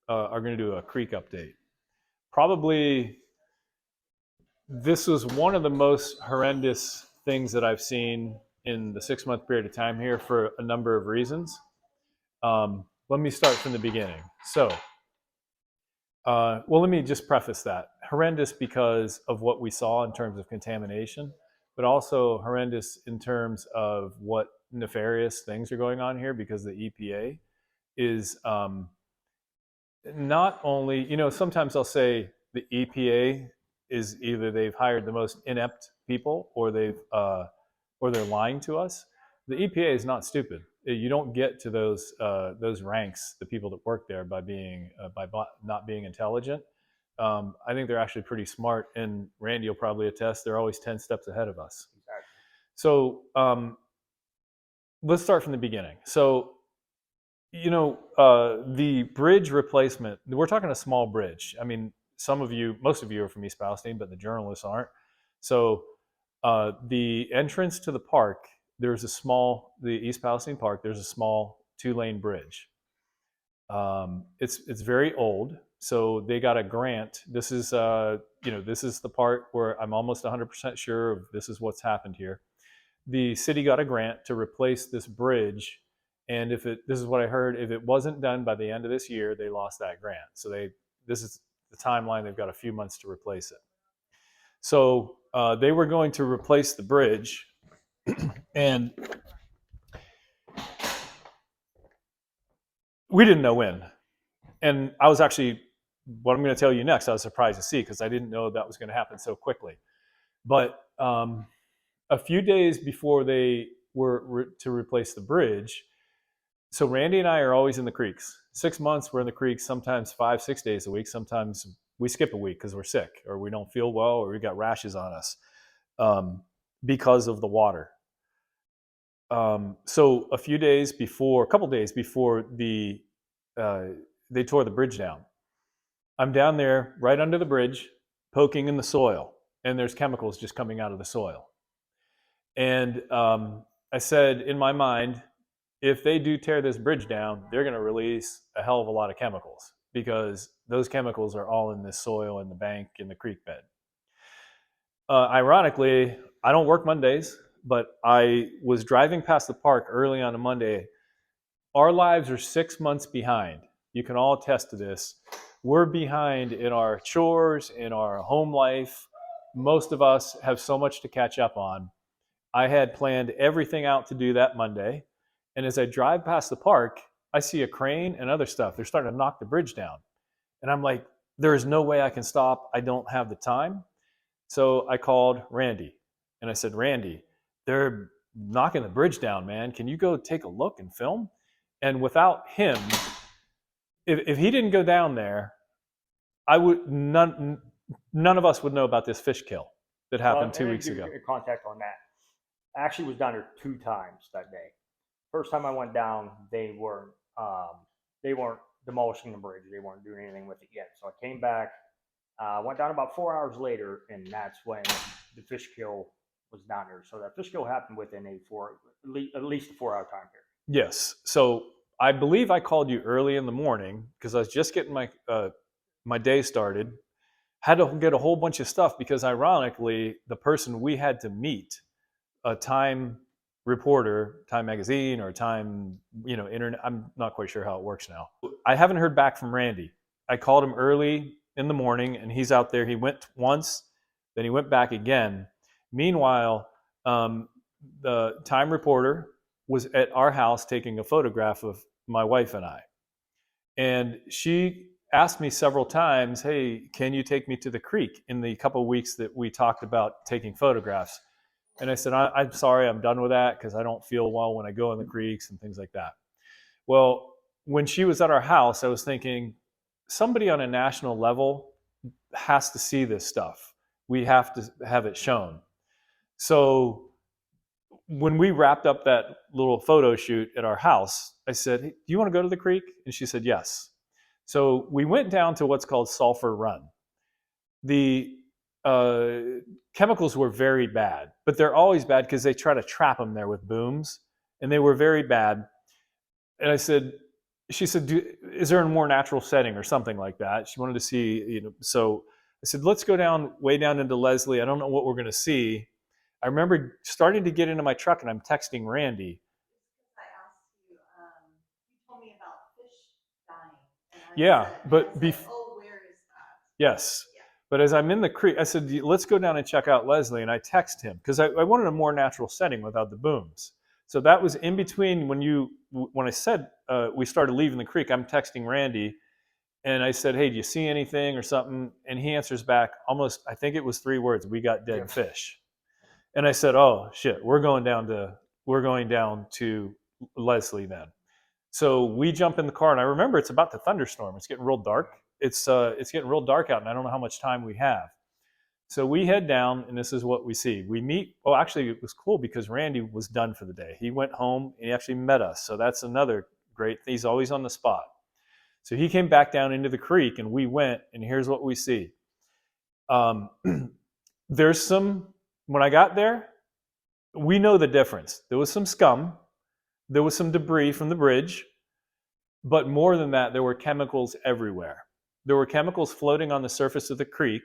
are going to do a creek update. Probably this was one of the most horrendous things that I've seen in the 6 month period of time here for a number of reasons. Let me start from the beginning. So, well, let me just preface that. Horrendous because of what we saw in terms of contamination, but also horrendous in terms of what nefarious things are going on here because the EPA is not only, sometimes I'll say the EPA is either they've hired the most inept people or or they're lying to us. The EPA is not stupid. You don't get to those ranks, the people that work there, by not being intelligent. I think they're actually pretty smart, and Randy will probably attest they're always 10 steps ahead of us. Exactly. So let's start from the beginning. So the bridge replacement, we're talking a small bridge. I mean, most of you are from East Palestine, but the journalists aren't. So the entrance to the park, the East Palestine Park, there's a small 2-lane bridge. It's very old. So they got a grant. This is the part where I'm almost 100% sure of this is what's happened here. The city got a grant to replace this bridge, and this is what I heard, if it wasn't done by the end of this year, they lost that grant. So this is the timeline. They've got a few months to replace it. So they were going to replace the bridge, and we didn't know when. And I was actually, what I'm going to tell you next, I was surprised to see because I didn't know that was going to happen so quickly. But a few days before they were to replace the bridge, so Randy and I are always in the creeks. 6 months we're in the creeks, sometimes 5-6 days a week. Sometimes we skip a week because we're sick or we don't feel well or we got rashes on us because of the water. So a couple days before they tore the bridge down, I'm down there right under the bridge, poking in the soil, and there's chemicals just coming out of the soil. And I said in my mind, if they do tear this bridge down, they're going to release a hell of a lot of chemicals because those chemicals are all in this soil, in the bank, in the creek bed. Ironically, I don't work Mondays, but I was driving past the park early on a Monday. Our lives are 6 months behind. You can all attest to this. We're behind in our chores, in our home life. Most of us have so much to catch up on. I had planned everything out to do that Monday. And as I drive past the park, I see a crane and other stuff. They're starting to knock the bridge down. And I'm like, there is no way I can stop. I don't have the time. So I called Randy and I said, Randy, they're knocking the bridge down, man. Can you go take a look and film? And without him, if he didn't go down there, none of us would know about this fish kill that happened 2 weeks ago. Contact on that. I actually was down there 2 times that day. First time I went down, they weren't demolishing the bridge. They weren't doing anything with it yet. So I came back, went down about 4 hours later, and that's when the fish kill was down there. So that fish kill happened within at least a 4 hour time period. Yes. So I believe I called you early in the morning because I was just getting my day started. Had to get a whole bunch of stuff because ironically, the person we had to meet, a Time reporter, Time Magazine or Time, internet, I'm not quite sure how it works now. I haven't heard back from Randy. I called him early in the morning and he's out there. He went once, then he went back again. Meanwhile, the Time reporter was at our house taking a photograph of my wife and I. And she asked me several times, hey, can you take me to the creek in the couple of weeks that we talked about taking photographs? And I said, I'm sorry, I'm done with that because I don't feel well when I go in the creeks and things like that. Well, when she was at our house, I was thinking, somebody on a national level has to see this stuff. We have to have it shown. So when we wrapped up that little photo shoot at our house, I said, hey, do you want to go to the creek? And she said, yes. So we went down to what's called Sulphur Run. The chemicals were very bad, but they're always bad because they try to trap them there with booms, and they were very bad. And I said, she said, is there a more natural setting or something like that? She wanted to see, so I said, let's go down, way down into Leslie. I don't know what we're going to see. I remember starting to get into my truck and I'm texting Randy. I asked you, you told me about fish dying. And Yeah, but oh, where is that? Yes. Yeah. But as I'm in the creek, I said, let's go down and check out Leslie. And I text him because I wanted a more natural setting without the booms. So that was in between when I said we started leaving the creek, I'm texting Randy and I said, hey, do you see anything or something? And he answers back almost, I think it was 3 words, we got dead fish. And I said, oh shit, we're going down to Leslie then. So we jump in the car and I remember it's about to thunderstorm. It's getting real dark. It's getting real dark out and I don't know how much time we have. So we head down and this is what we see. We meet, oh, actually it was cool because Randy was done for the day. He went home and he actually met us. So that's another great, he's always on the spot. So he came back down into the creek and we went and here's what we see. There's some, when I got there, we know the difference. There was some scum. There was some debris from the bridge. But more than that, there were chemicals everywhere. There were chemicals floating on the surface of the creek.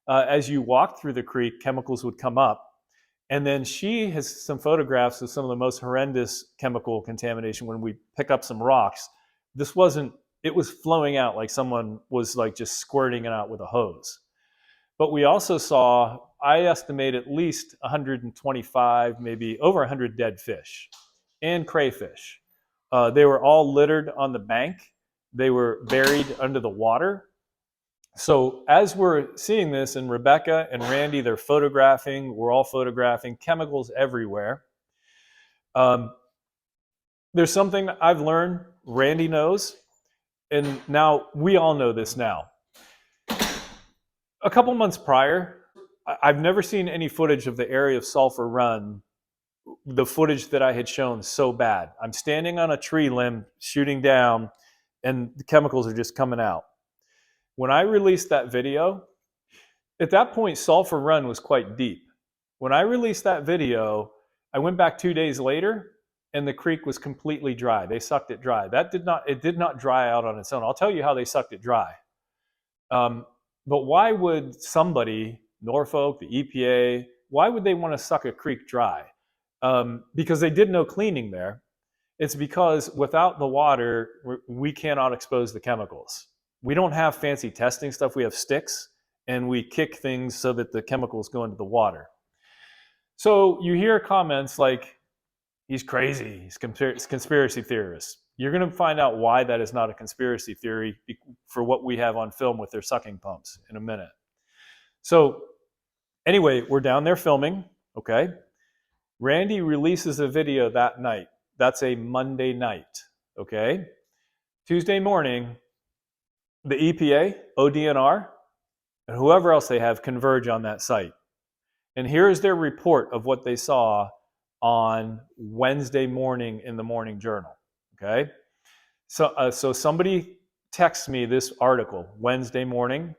As you walked through the creek, chemicals would come up. And then she has some photographs of some of the most horrendous chemical contamination when we pick up some rocks. It was flowing out like someone was like just squirting it out with a hose. But we also saw, I estimate at least 125, maybe over 100 dead fish and crayfish. They were all littered on the bank. They were buried under the water. So as we're seeing this, and Rebecca and Randy, they're photographing, we're all photographing, chemicals everywhere. There's something I've learned, Randy knows, and now we all know this now. A couple months prior, I've never seen any footage of the area of Sulphur Run, the footage that I had shown, so bad. I'm standing on a tree limb, shooting down, and the chemicals are just coming out. When I released that video, at that point, Sulphur Run was quite deep. When I released that video, I went back 2 days later, and the creek was completely dry. They sucked it dry. It did not dry out on its own. I'll tell you how they sucked it dry. But why would somebody, Norfolk, the EPA, why would they want to suck a creek dry? Because they did no cleaning there. It's because without the water, we cannot expose the chemicals. We don't have fancy testing stuff. We have sticks, and we kick things so that the chemicals go into the water. So you hear comments like, he's crazy, he's conspiracy theorist. You're going to find out why that is not a conspiracy theory for what we have on film with their sucking pumps in a minute. So anyway, we're down there filming, okay? Randy releases a video that night. That's a Monday night, okay? Tuesday morning, the EPA, ODNR, and whoever else they have converge on that site. And here's their report of what they saw on Wednesday morning in the Morning Journal, okay? So somebody texts me this article Wednesday morning,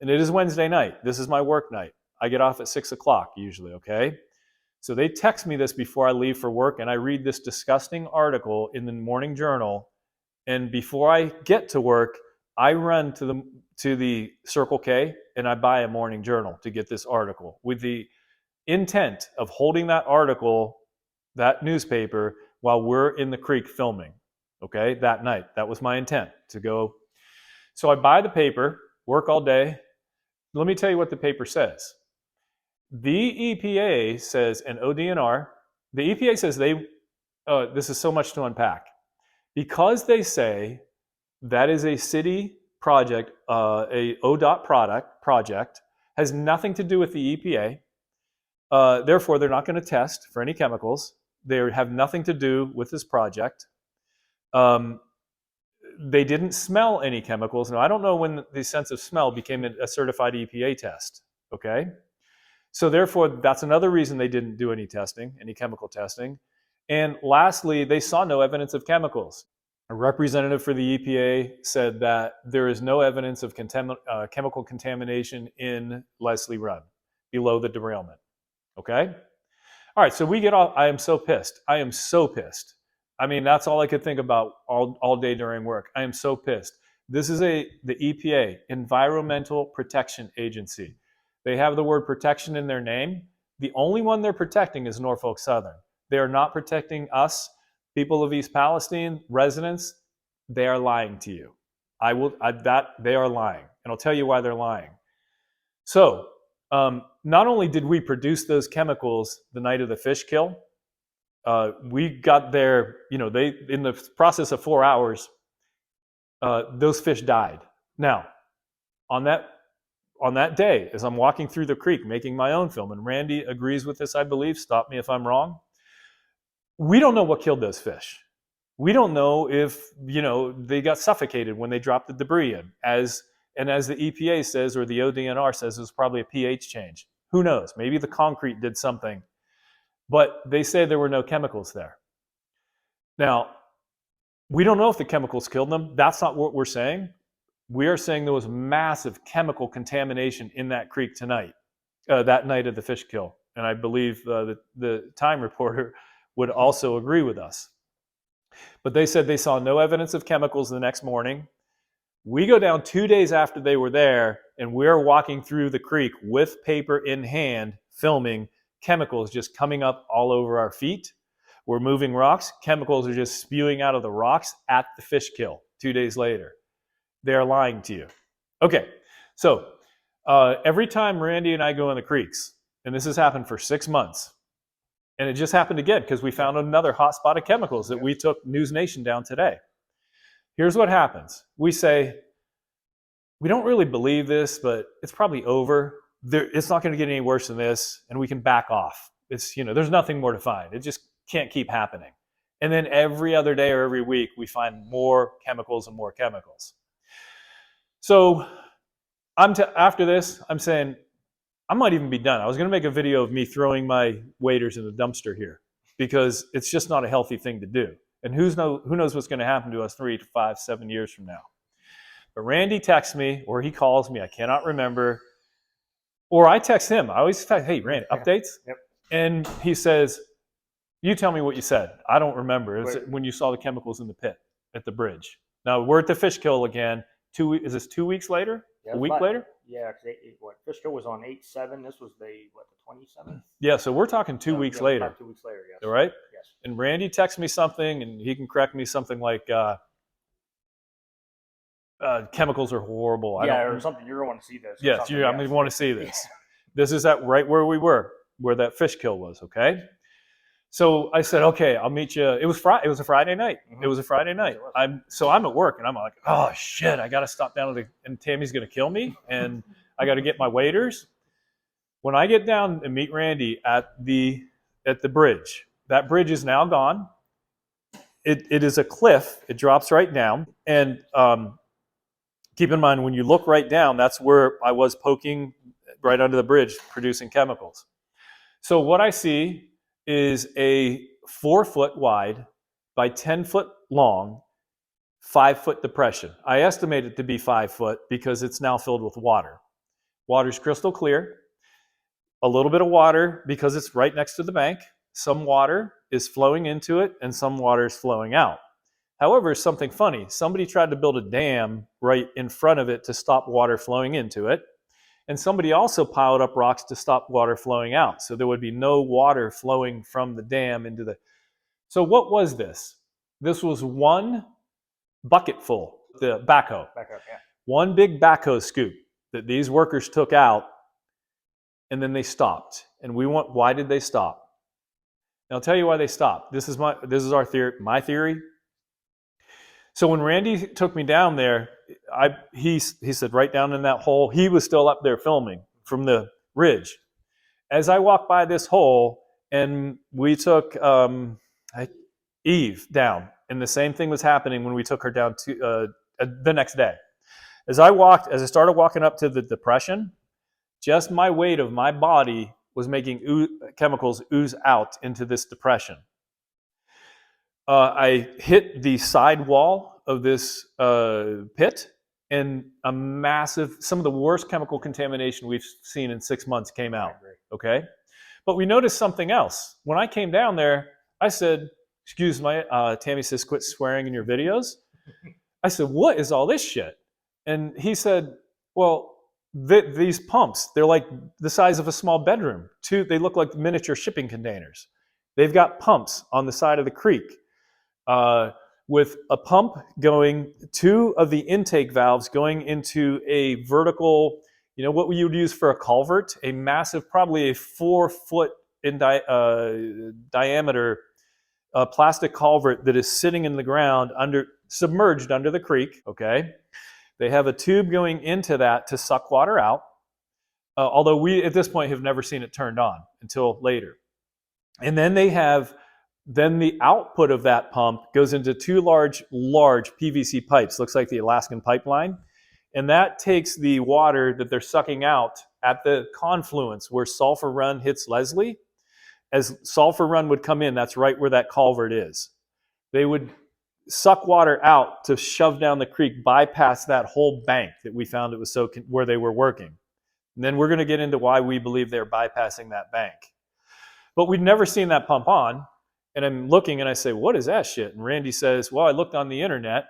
and it is Wednesday night. This is my work night. I get off at 6 o'clock usually, okay? So they text me this before I leave for work, and I read this disgusting article in the Morning Journal, and before I get to work, I run to the Circle K and I buy a Morning Journal to get this article with the intent of holding that article, that newspaper, while we're in the creek filming, okay, that night. That was my intent, to go. So I buy the paper, work all day. Let me tell you what the paper says. The EPA says, and ODNR, the EPA says this is so much to unpack. Because they say that is a city project, a ODOT project, has nothing to do with the EPA. Therefore, they're not going to test for any chemicals. They have nothing to do with this project. They didn't smell any chemicals. Now, I don't know when the sense of smell became a certified EPA test, okay? So therefore, that's another reason they didn't do any testing, any chemical testing. And lastly, they saw no evidence of chemicals. A representative for the EPA said that there is no evidence of chemical contamination in Leslie Run below the derailment. Okay? All right, so we get off. I am so pissed. I mean, that's all I could think about all day during work. I am so pissed. This is the EPA, Environmental Protection Agency. They have the word protection in their name. The only one they're protecting is Norfolk Southern. They are not protecting us, people of East Palestine, residents. They are lying to you. They are lying, and I'll tell you why they're lying. So, not only did we produce those chemicals the night of the fish kill, we got there. They in the process of 4 hours, those fish died. Now, on that day, as I'm walking through the creek making my own film, and Randy agrees with this, I believe. Stop me if I'm wrong. We don't know what killed those fish. We don't know if they got suffocated when they dropped the debris in. As the EPA says, or the ODNR says, it was probably a pH change. Who knows? Maybe the concrete did something. But they say there were no chemicals there. Now, we don't know if the chemicals killed them. That's not what we're saying. We are saying there was massive chemical contamination in that creek that night of the fish kill. And I believe the Time reporter would also agree with us. But they said they saw no evidence of chemicals the next morning. We go down 2 days after they were there, and we're walking through the creek with paper in hand, filming chemicals just coming up all over our feet. We're moving rocks. Chemicals are just spewing out of the rocks at the fish kill 2 days later. They're lying to you. Okay, so every time Randy and I go in the creeks, and this has happened for 6 months, and it just happened again because we found another hot spot of chemicals that we took News Nation down today. Here's what happens. We say, we don't really believe this, but it's probably over. It's not going to get any worse than this, and we can back off. There's nothing more to find. It just can't keep happening. And then every other day or every week, we find more chemicals and more chemicals. So after this, I'm saying, I might even be done. I was going to make a video of me throwing my waders in the dumpster here because it's just not a healthy thing to do. And who knows what's going to happen to us 3 to 5, 7 years from now. But Randy texts me, or he calls me, I cannot remember. Or I text him. I always text, hey, Randy, updates? Yep. And he says, you tell me what you said. I don't remember. It was when you saw the chemicals in the pit at the bridge. Now, we're at the fish kill again. Is this 2 weeks later? A week later? Yeah, because fish kill was on 8/7. This was the 27th? Yeah, so we're talking 2 weeks later. About 2 weeks later, yes. All right? Yes. And Randy texts me something, and he can correct me something like, chemicals are horrible. Or something. You're going to want to see this. Yes, I'm going to want to see this. This is right where we were, where that fish kill was, okay? So I said, okay, I'll meet you. It was a Friday night. Mm-hmm. It was a Friday night. I'm at work, and I'm like, oh, shit, I got to stop down and Tammy's going to kill me, and I got to get my waders. When I get down and meet Randy at the bridge, that bridge is now gone. It is a cliff. It drops right down. And keep in mind, when you look right down, that's where I was poking right under the bridge, producing chemicals. So what I see is a 4-foot wide by 10-foot long, 5-foot depression. I estimate it to be 5 foot because it's now filled with water. Water's crystal clear. A little bit of water because it's right next to the bank. Some water is flowing into it and some water is flowing out. However, something funny. Somebody tried to build a dam right in front of it to stop water flowing into it. And somebody also piled up rocks to stop water flowing out. So there would be no water flowing from the dam into the... So what was this? This was one bucket full, the backhoe. One big backhoe scoop that these workers took out, and then they stopped. And why did they stop? And I'll tell you why they stopped. This is our theory, my theory. So when Randy took me down there, he said right down in that hole, he was still up there filming from the ridge. As I walked by this hole, and we took Eve down, and the same thing was happening when we took her down to the next day. As I started walking up to the depression, just my weight of my body was making chemicals ooze out into this depression. I hit the side wall of this pit, and some of the worst chemical contamination we've seen in 6 months came out. Okay? But we noticed something else. When I came down there, I said, excuse my, Tammy says, quit swearing in your videos. I said, what is all this shit? And he said, well, these pumps, they're like the size of a small bedroom. They look like miniature shipping containers. They've got pumps on the side of the creek with a pump going, two of the intake valves going into a vertical, you know, what you would use for a culvert, a massive, probably a 4-foot in diameter plastic culvert that is sitting in the ground submerged under the creek, okay? They have a tube going into that to suck water out, although we, at this point, have never seen it turned on until later. And then the output of that pump goes into two large PVC pipes, looks like the Alaskan pipeline, and that takes the water that they're sucking out at the confluence where Sulphur Run hits Leslie. As Sulphur Run would come in, that's right where that culvert is. They would suck water out to shove down the creek, bypass that whole bank that we found it was where they were working. And then we're going to get into why we believe they're bypassing that bank. But we'd never seen that pump on, and I'm looking and I say, what is that shit? And Randy says, well, I looked on the internet.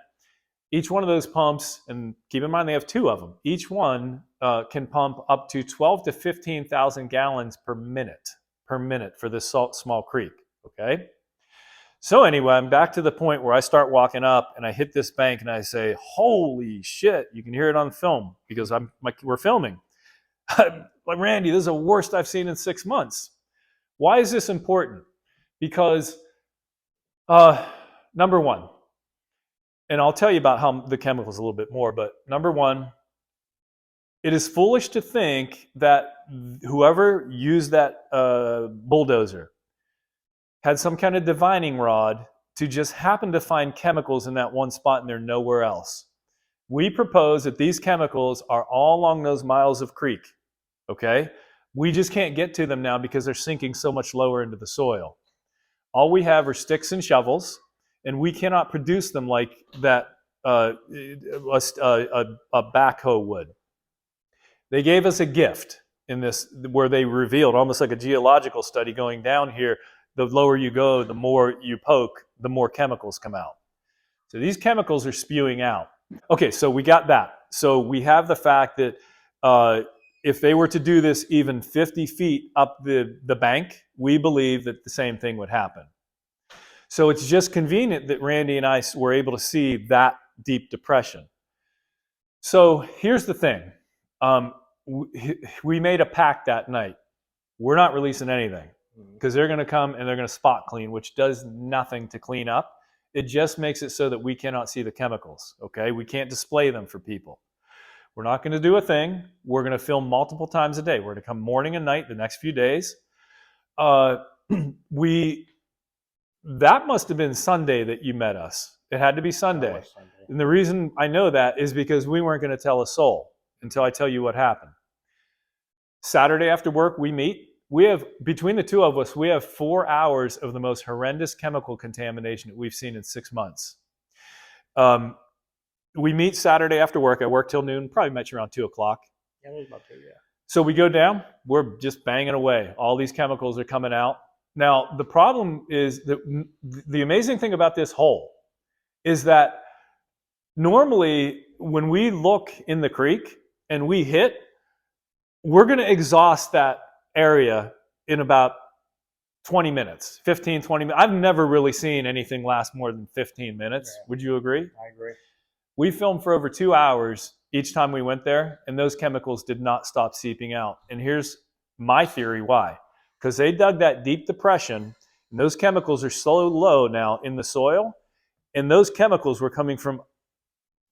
Each one of those pumps, and keep in mind they have two of them, each one can pump up to 12 to 15,000 gallons per minute for this small creek, okay? So anyway, I'm back to the point where I start walking up and I hit this bank and I say, holy shit, you can hear it on film because we're filming. Like, Randy, this is the worst I've seen in 6 months. Why is this important? Because number one, and I'll tell you about how the chemicals a little bit more, but number one, it is foolish to think that whoever used that bulldozer had some kind of divining rod to just happen to find chemicals in that one spot and they're nowhere else. We propose that these chemicals are all along those miles of creek, okay? We just can't get to them now because they're sinking so much lower into the soil. All we have are sticks and shovels, and we cannot produce them like that a backhoe would. They gave us a gift in this, where they revealed, almost like a geological study going down here, the lower you go, the more you poke, the more chemicals come out. So these chemicals are spewing out. Okay, so we got that. So we have the fact that if they were to do this even 50 feet up the bank, we believe that the same thing would happen. So it's just convenient that Randy and I were able to see that deep depression. So here's the thing. We made a pact that night. We're not releasing anything because they're going to come and they're going to spot clean, which does nothing to clean up. It just makes it so that we cannot see the chemicals, okay? We can't display them for people. We're not going to do a thing. We're going to film multiple times a day. We're going to come morning and night the next few days. That must have been Sunday that you met us. It had to be Sunday. And the reason I know that is because we weren't going to tell a soul until I tell you what happened. Saturday after work, we meet. We have, between the two of us, we have 4 hours of the most horrendous chemical contamination that we've seen in 6 months. We meet Saturday after work. I work till noon, probably met you around 2 o'clock. Yeah, it was about 2, yeah. So we go down, we're just banging away. All these chemicals are coming out. Now, the problem is that the amazing thing about this hole is that normally when we look in the creek and we hit, we're going to exhaust that area in about 20 minutes, 15, 20 minutes. I've never really seen anything last more than 15 minutes. Yeah. Would you agree? I agree. We filmed for over 2 hours each time we went there, and those chemicals did not stop seeping out. And here's my theory why. Because they dug that deep depression, and those chemicals are so low now in the soil, and those chemicals were coming from,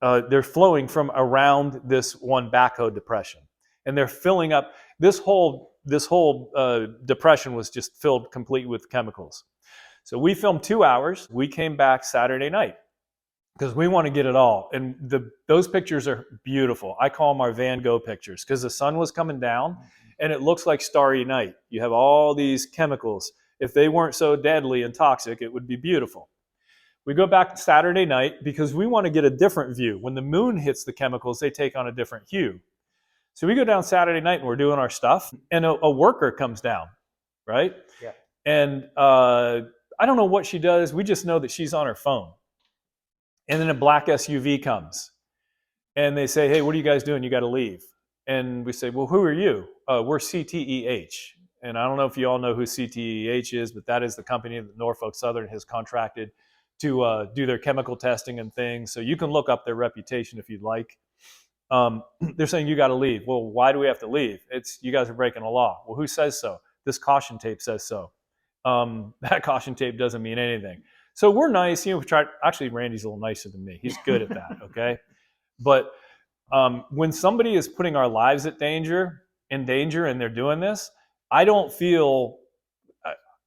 they're flowing from around this one backhoe depression. And they're filling up, this whole depression was just filled completely with chemicals. So we filmed 2 hours. We came back Saturday night because we want to get it all. And those pictures are beautiful. I call them our Van Gogh pictures because the sun was coming down and it looks like Starry Night. You have all these chemicals. If they weren't so deadly and toxic, it would be beautiful. We go back Saturday night because we want to get a different view. When the moon hits the chemicals, they take on a different hue. So we go down Saturday night and we're doing our stuff, and a worker comes down, right? Yeah. And I don't know what she does. We just know that she's on her phone. And then a black SUV comes. And they say, hey, what are you guys doing? You got to leave. And we say, well, who are you? We're CTEH. And I don't know if you all know who CTEH is, but that is the company that Norfolk Southern has contracted to do their chemical testing and things. So you can look up their reputation if you'd like. They're saying you got to leave. Well, why do we have to leave? It's you guys are breaking a law. Well, who says so? This caution tape says so. That caution tape doesn't mean anything. So we're nice. You know, we try. Actually, Randy's a little nicer than me. He's good at that. Okay, but when somebody is putting our lives in danger, and they're doing this, I don't feel.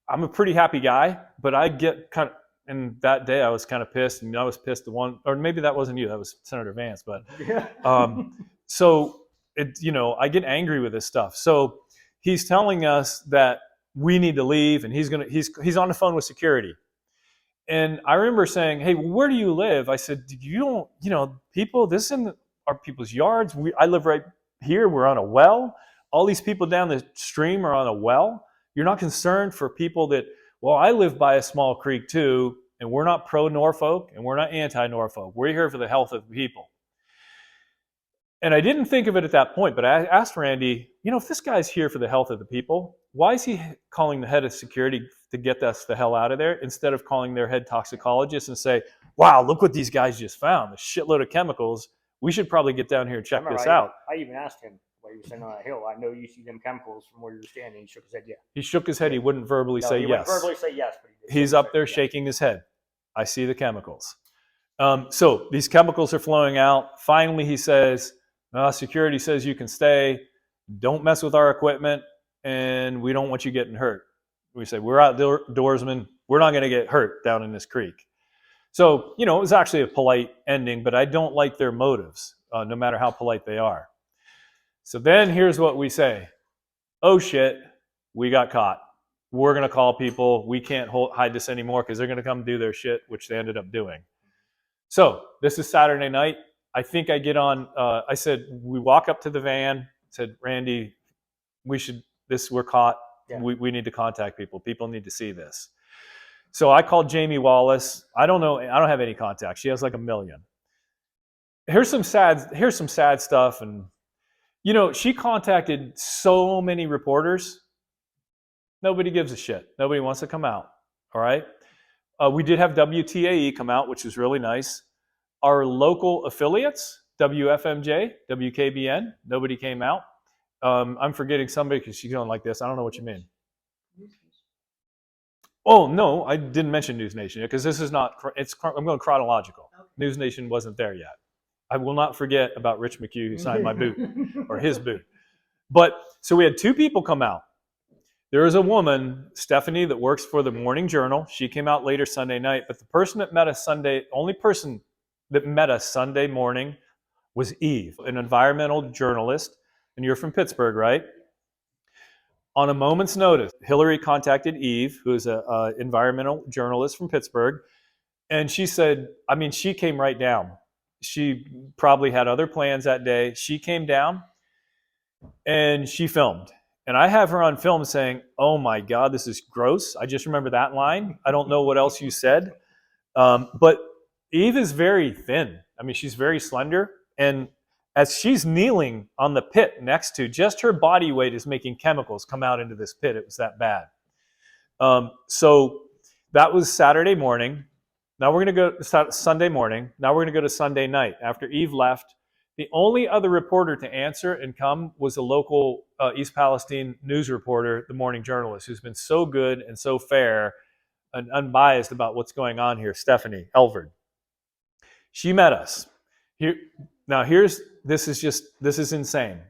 I'm a pretty happy guy, but I get kind of. And that day I was kind of pissed, and I was pissed. Or maybe that wasn't you. That was Senator Vance. But so it, I get angry with this stuff. So he's telling us that we need to leave, and he's on the phone with security. And I remember saying, hey, where do you live? I said, you don't, people, this isn't our people's yards. I live right here. We're on a well. All these people down the stream are on a well. You're not concerned for people that, well, I live by a small creek too, and we're not pro-Norfolk, and we're not anti-Norfolk. We're here for the health of the people. And I didn't think of it at that point, but I asked Randy, if this guy's here for the health of the people, why is he calling the head of security to get us the hell out of there instead of calling their head toxicologist and say, wow, look what these guys just found, a shitload of chemicals. We should probably get down here and check this out. I even asked him while he was sitting on that hill, I know you see them chemicals from where you're standing. He shook his head, yeah. He shook his head. He wouldn't verbally say yes. Wouldn't verbally say yes, but he's up there shaking his head. I see the chemicals. So these chemicals are flowing out. Finally, he says, security says you can stay. Don't mess with our equipment, and we don't want you getting hurt. We say, we're outdoorsmen. We're not going to get hurt down in this creek. So, it was actually a polite ending, but I don't like their motives, no matter how polite they are. So then here's what we say. Oh, shit, we got caught. We're going to call people. We can't hide this anymore because they're going to come do their shit, which they ended up doing. So this is Saturday night. I think I get on. I said, we walk up to the van. Said, Randy, we're caught. Yeah. We need to contact people. People need to see this. So I called Jamie Wallace. I don't know. I don't have any contacts. She has like 1 million. Here's some sad stuff. And, she contacted so many reporters. Nobody gives a shit. Nobody wants to come out. All right. We did have WTAE come out, which was really nice. Our local affiliates, WFMJ, WKBN, nobody came out. I'm forgetting somebody because she's going like this. I don't know what you mean. Oh, no, I didn't mention News Nation because this is not, I'm going chronological. Okay. News Nation wasn't there yet. I will not forget about Rich McHugh who signed my boot or his boot. But so we had 2 people come out. There is a woman, Stephanie, that works for the Morning Journal. She came out later Sunday night, but the person that met us only person that met us Sunday morning was Eve, an environmental journalist. And you're from Pittsburgh, right? On a moment's notice, Hillary contacted Eve, who is an environmental journalist from Pittsburgh. And she said, she came right down. She probably had other plans that day. She came down and she filmed. And I have her on film saying, oh my God, this is gross. I just remember that line. I don't know what else you said. But Eve is very thin. She's very slender. And as she's kneeling on the pit next to, just her body weight is making chemicals come out into this pit. It was that bad. So that was Saturday morning. Now we're going to go Sunday morning. Now we're going to go to Sunday night. After Eve left, the only other reporter to answer and come was a local East Palestine news reporter, the Morning Journalist, who's been so good and so fair and unbiased about what's going on here, Stephanie Elvard. She met us. This is insane.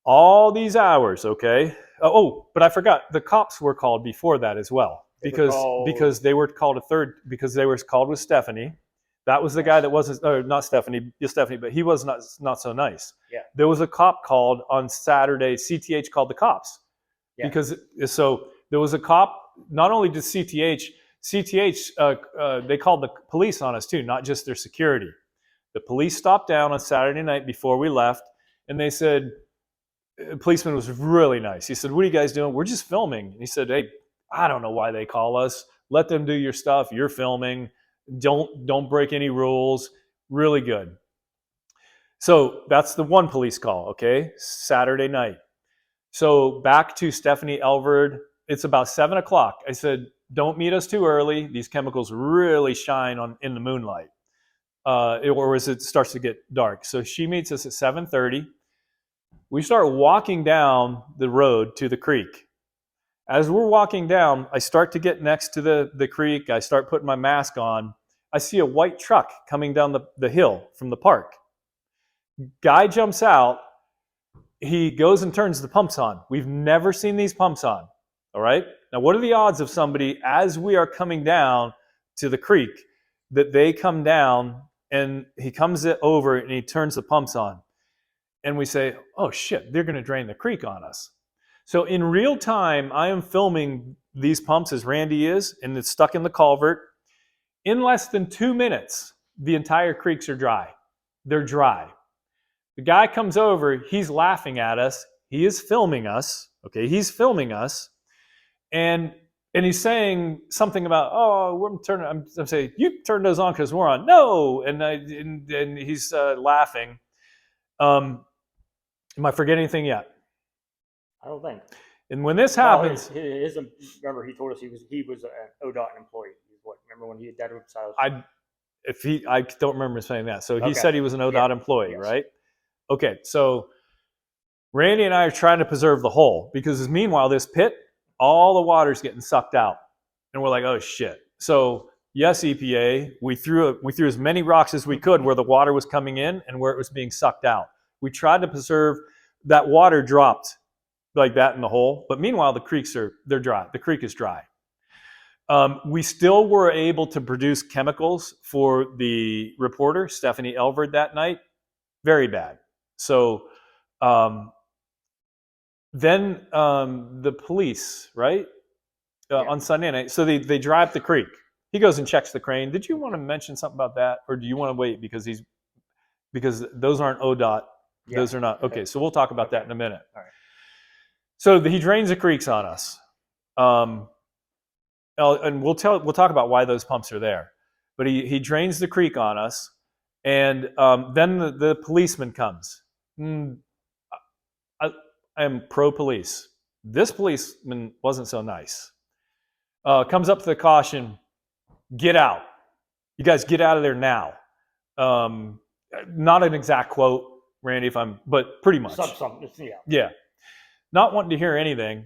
All these hours, okay? But I forgot, the cops were called before that as well. Because they were called because they were called with Stephanie. That was the guy that wasn't, not Stephanie, but he was not so nice. Yeah. There was a cop called on Saturday. CTH called the cops. Yeah. So there was a cop, not only did CTH, they called the police on us too, not just their security. The police stopped down on Saturday night before we left, and they said, the policeman was really nice. He said, what are you guys doing? We're just filming. And he said, hey, I don't know why they call us. Let them do your stuff. You're filming. Don't break any rules. Really good. So that's the one police call, okay? Saturday night. So back to Stephanie Elverd. It's about 7 o'clock. I said, don't meet us too early. These chemicals really shine in the moonlight, or as it starts to get dark. So she meets us at 7:30. We start walking down the road to the creek. As we're walking down, I start to get next to the creek. I start putting my mask on. I see a white truck coming down the hill from the park. Guy jumps out. He goes and turns the pumps on. We've never seen these pumps on. All right. Now, what are the odds of somebody, as we are coming down to the creek, that they come down and he comes over and he turns the pumps on? And we say, oh shit, they're going to drain the creek on us. So in real time, I am filming these pumps as Randy is, and it's stuck in the culvert. In less than 2 minutes, the entire creeks are dry. They're dry. The guy comes over, he's laughing at us. He is filming us. Okay, he's filming us. And he's saying something about, oh, I'm saying, you turn those on because we're on. No, and he's laughing. Am I forgetting anything yet? I don't think. And when this happens, remember he told us he was an ODOT employee. Remember when he had that website? I don't remember saying that. So he Okay. said he was an ODOT employee, Yes. right? Okay, so Randy and I are trying to preserve the hole because meanwhile, this pit, all the water's getting sucked out. And we're like, oh shit. So yes, EPA, we threw as many rocks as we could where the water was coming in and where it was being sucked out. We tried to preserve that water dropped like that in the hole. But meanwhile, they're dry. The creek is dry. We still were able to produce chemicals for the reporter, Stephanie Elverd, that night. Very bad. So then the police, right, on Sunday night, so they dry up the creek. He goes and checks the crane. Did you want to mention something about that? Or do you want to wait because those aren't ODOT? Yeah. Those are not. Okay, so we'll talk about that in a minute. All right. So he drains the creeks on us. And we'll talk about why those pumps are there. But he drains the creek on us, and then the policeman comes. I am pro-police. This policeman wasn't so nice. Comes up to the caution, get out. You guys get out of there now. Not an exact quote, Randy, but pretty much. Yeah. Not wanting to hear anything.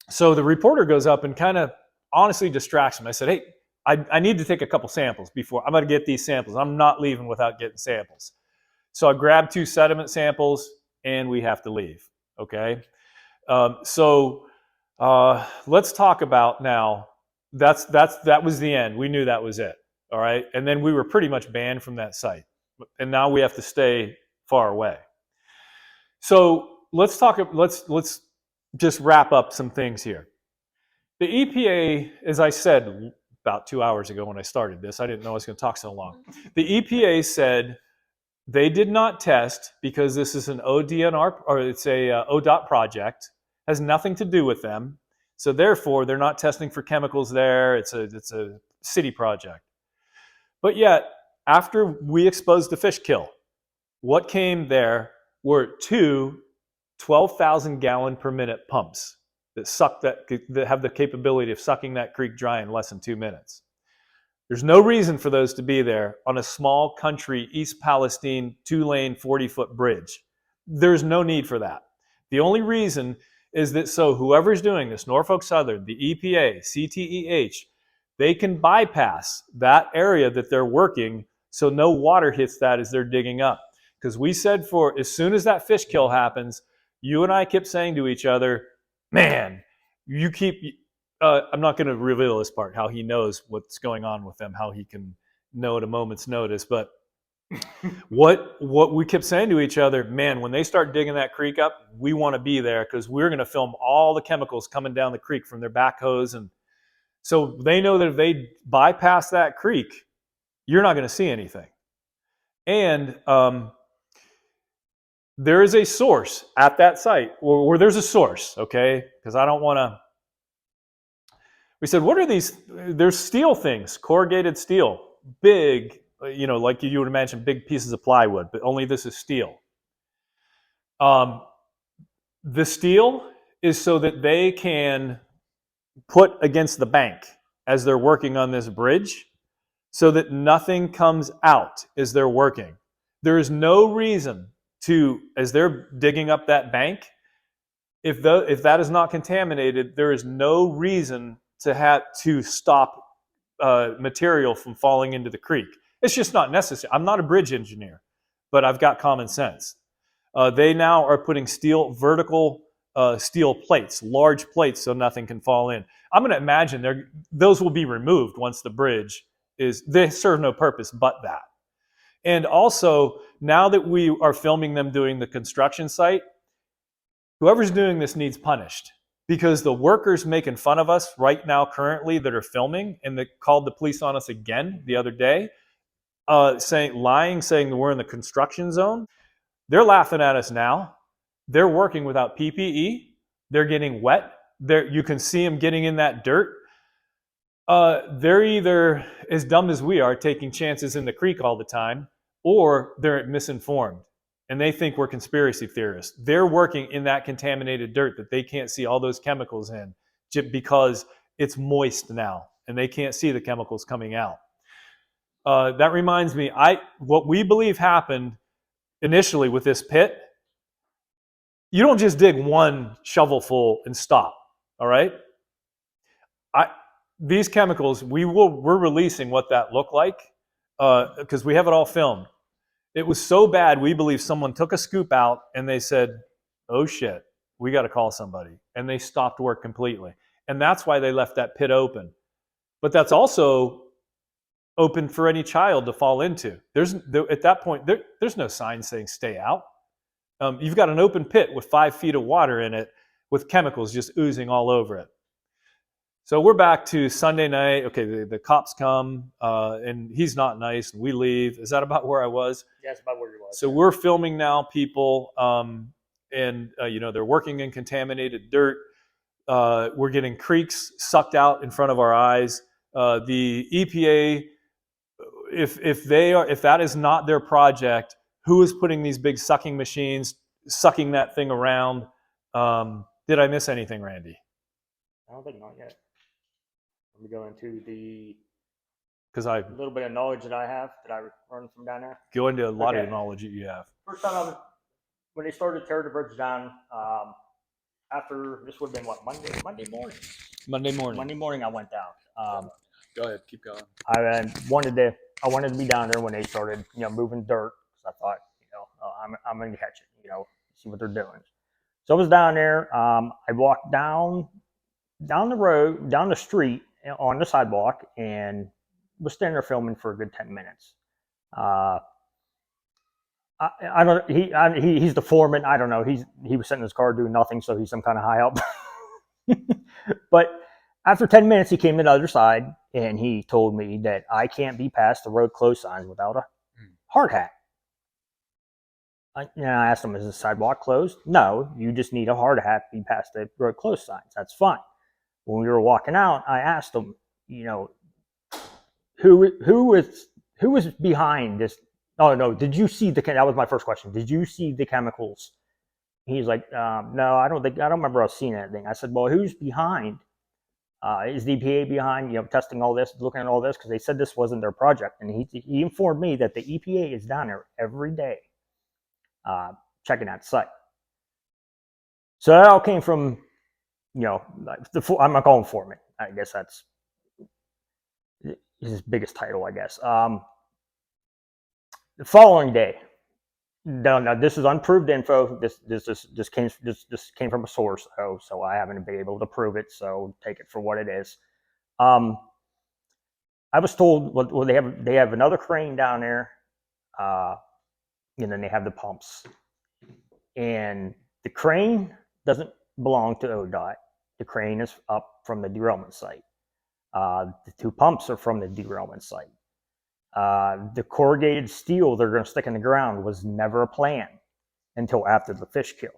So the reporter goes up and kind of honestly distracts him. I said, hey, I need to take a couple samples before I'm going to get these samples. I'm not leaving without getting samples. So I grabbed 2 sediment samples and we have to leave. Okay. So let's talk about now. That was the end. We knew that was it. All right. And then we were pretty much banned from that site. And now we have to stay far away. So let's just wrap up some things here. The EPA, as I said about 2 hours ago when I started this, I didn't know I was going to talk so long. The EPA said they did not test because this is an ODNR, or it's a ODOT project, has nothing to do with them. So therefore, they're not testing for chemicals there. It's a city project. But yet, after we exposed the fish kill, what came there were 2 12,000 gallon per minute pumps that have the capability of sucking that creek dry in less than 2 minutes. There's no reason for those to be there on a small country East Palestine 2-lane 40-foot bridge. There's no need for that. The only reason is that so whoever's doing this, Norfolk Southern, the EPA, CTEH, they can bypass that area that they're working so no water hits that as they're digging up. Because we said as soon as that fish kill happens, you and I kept saying to each other, man, I'm not going to reveal this part, how he knows what's going on with them, how he can know at a moment's notice. But what we kept saying to each other, man, when they start digging that creek up, we want to be there because we're going to film all the chemicals coming down the creek from their backhoes. And so they know that if they bypass that creek, you're not going to see anything. And there is a source at that site, or there's a source, okay? Because I don't want to We said, what are these? There's steel things, corrugated steel, big, like you would imagine, big pieces of plywood, but only this is steel. The steel is so that they can put against the bank as they're working on this bridge so that nothing comes out as they're working. There is no reason to, as they're digging up that bank, if that is not contaminated, there is no reason to have to stop material from falling into the creek. It's just not necessary. I'm not a bridge engineer, but I've got common sense. They now are putting vertical steel plates, large plates, so nothing can fall in. I'm going to imagine those will be removed once the bridge is. They serve no purpose but that. And also, now that we are filming them doing the construction site, whoever's doing this needs punished, because the workers making fun of us right now currently that are filming and that called the police on us again the other day, saying that we're in the construction zone. They're laughing at us now. They're working without PPE. They're getting wet. You can see them getting in that dirt. They're either as dumb as we are, taking chances in the creek all the time, or they're misinformed and they think we're conspiracy theorists. They're working in that contaminated dirt that they can't see all those chemicals in because it's moist now and they can't see the chemicals coming out. That reminds me, what we believe happened initially with this pit, you don't just dig one shovelful and stop, all right? These chemicals, we're releasing what that looked like because we have it all filmed. It was so bad, we believe someone took a scoop out and they said, oh shit, we got to call somebody. And they stopped work completely. And that's why they left that pit open. But that's also open for any child to fall into. At that point, there's no sign saying stay out. You've got an open pit with 5 feet of water in it with chemicals just oozing all over it. So we're back to Sunday night. Okay, the cops come, and he's not nice, and we leave. Is that about where I was? Yeah, that's about where you was. So we're filming now, people, and they're working in contaminated dirt. We're getting creeks sucked out in front of our eyes. The EPA, if that is not their project, who is putting these big sucking machines, sucking that thing around? Did I miss anything, Randy? I don't think not yet. Let me go into the Because little bit of knowledge that I have that I learned from down there. Go into a lot of knowledge that you have. First time when they started to tear the bridge down, after this would have been what, Monday morning. Monday morning I went down. Go ahead, keep going. I wanted to be down there when they started, moving dirt, because I thought, I'm gonna catch it, see what they're doing. So I was down there. I walked down the road, down the street on the sidewalk, and was standing there filming for a good 10 minutes. I don't. He's the foreman. I don't know. He was sitting in his car doing nothing, so he's some kind of high up. But after 10 minutes, he came to the other side and he told me that I can't be past the road closed signs without a hard hat. I asked him, is the sidewalk closed? No, you just need a hard hat to be past the road closed signs. That's fine. When we were walking out, I asked him, who was behind this? Oh no, did you see that was my first question. Did you see the chemicals? He's like, no, I don't remember us seeing anything. I said, well, who's behind? Is the EPA behind, testing all this, looking at all this? Because they said this wasn't their project. And he informed me that the EPA is down there every day checking that site. So that all came from, I'm not calling foreman. I guess that's his biggest title, I guess. The following day, now this is unproved info. This came from a source, so I haven't been able to prove it. So take it for what it is. I was told, well, they have another crane down there, and then they have the pumps. And the crane doesn't belong to ODOT. The crane is up from the derailment site. The 2 pumps are from the derailment site. The corrugated steel they're going to stick in the ground was never a plan until after the fish kill.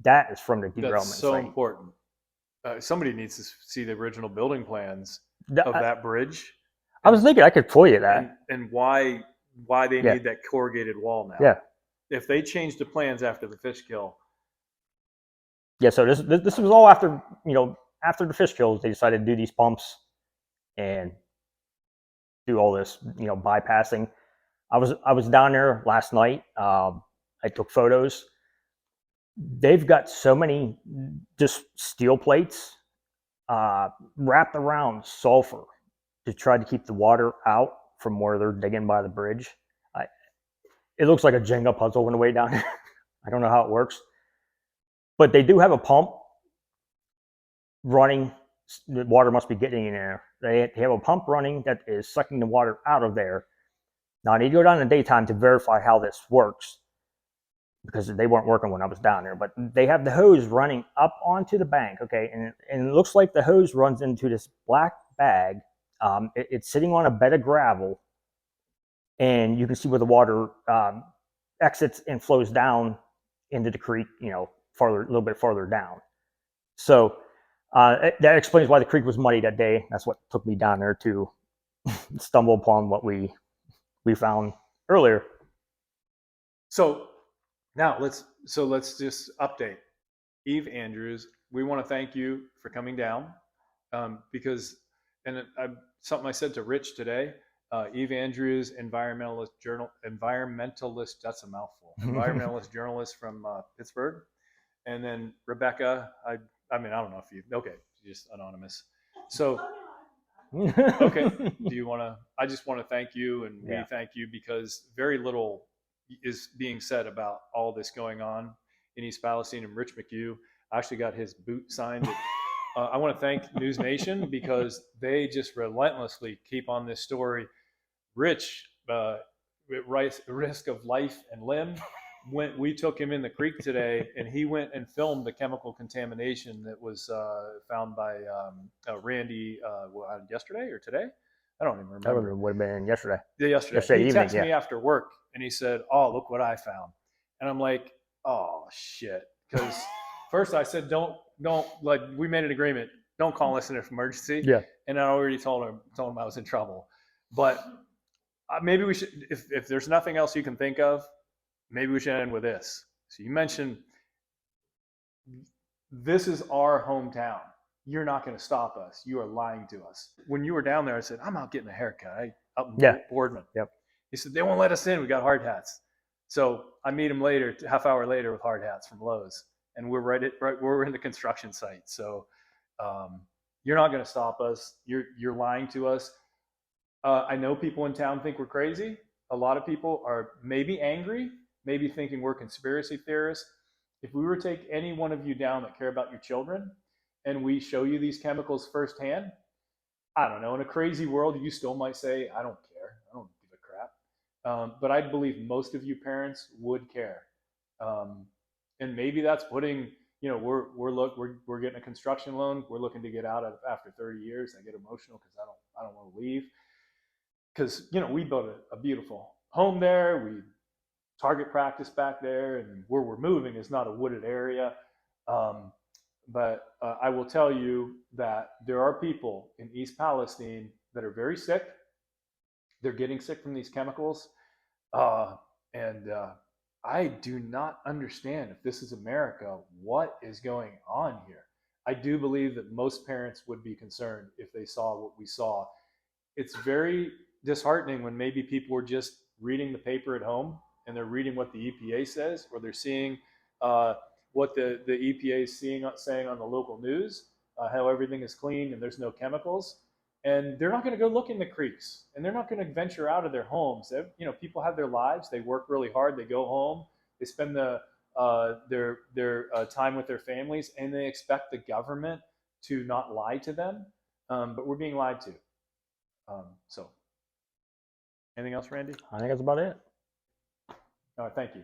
That is from the derailment site. That's so important. Somebody needs to see the original building plans Th- of I, that bridge I was thinking I could pull you that. and why they Yeah. need that corrugated wall now. Yeah. If they change the plans after the fish kill, Yeah. So this was all after, after the fish kills, they decided to do these pumps and do all this, bypassing. I was down there last night. I took photos. They've got so many just steel plates wrapped around sulfur to try to keep the water out from where they're digging by the bridge. I, it looks like a Jenga puzzle on the way down there. I don't know how it works, but they do have a pump running. The water must be getting in there. They have a pump running that is sucking the water out of there. Now I need to go down in the daytime to verify how this works, because they weren't working when I was down there. But they have the hose running up onto the bank, okay, and it looks like the hose runs into this black bag. It's sitting on a bed of gravel, and you can see where the water exits and flows down into the creek, a little bit farther down. So that explains why the creek was muddy that day. That's what took me down there to stumble upon what we found earlier. so now let's just update. Eve Andrews, we want to thank you for coming down, because, and something I said to Rich today. Eve Andrews, environmentalist, that's a mouthful. Environmentalist journalist from Pittsburgh, and then Rebecca. I mean, I don't know if you. Okay, just anonymous. So okay, do you want to? I just want to thank you, and we thank you, because very little is being said about all this going on in East Palestine. And Rich McHugh, I actually got his boot signed. I want to thank News Nation, because they just relentlessly keep on this story. Rich, at risk of life and limb, we took him in the creek today, and he went and filmed the chemical contamination that was found by Randy yesterday or today. I don't even remember. That would have been yesterday. Yeah, yesterday. He texted me after work, and he said, "Oh, look what I found." And I'm like, "Oh shit!" Because first I said, "Don't like, we made an agreement. Don't call us in an emergency." Yeah. And I already told him I was in trouble. But maybe we should, if there's nothing else you can think of, maybe we should end with this. So you mentioned, this is our hometown. You're not going to stop us. You are lying to us. When you were down there, I said, I'm out getting a haircut. Up in Boardman. Yep. He said, they won't let us in. We got hard hats. So I meet him later, half hour later, with hard hats from Lowe's. And we're we're in the construction site. So you're not going to stop us. You're lying to us. I know people in town think we're crazy. A lot of people are maybe angry, maybe thinking we're conspiracy theorists. If we were to take any one of you down that care about your children, and we show you these chemicals firsthand, I don't know, in a crazy world, you still might say, I don't care. I don't give a crap. But I believe most of you parents would care. And maybe that's putting, we're getting a construction loan. We're looking to get out after 30 years. I get emotional because I don't want to leave. Because, we built a beautiful home there. We target practice back there, and where we're moving is not a wooded area. But I will tell you that there are people in East Palestine that are very sick. They're getting sick from these chemicals. And I do not understand, if this is America, what is going on here. I do believe that most parents would be concerned if they saw what we saw. It's very disheartening when maybe people are just reading the paper at home, and they're reading what the EPA says, or they're seeing what the EPA is saying on the local news, how everything is clean and there's no chemicals. And they're not going to go look in the creeks, and they're not going to venture out of their homes. People have their lives. They work really hard. They go home. They spend their time with their families, and they expect the government to not lie to them. But we're being lied to. So anything else, Randy? I think that's about it. All right, thank you.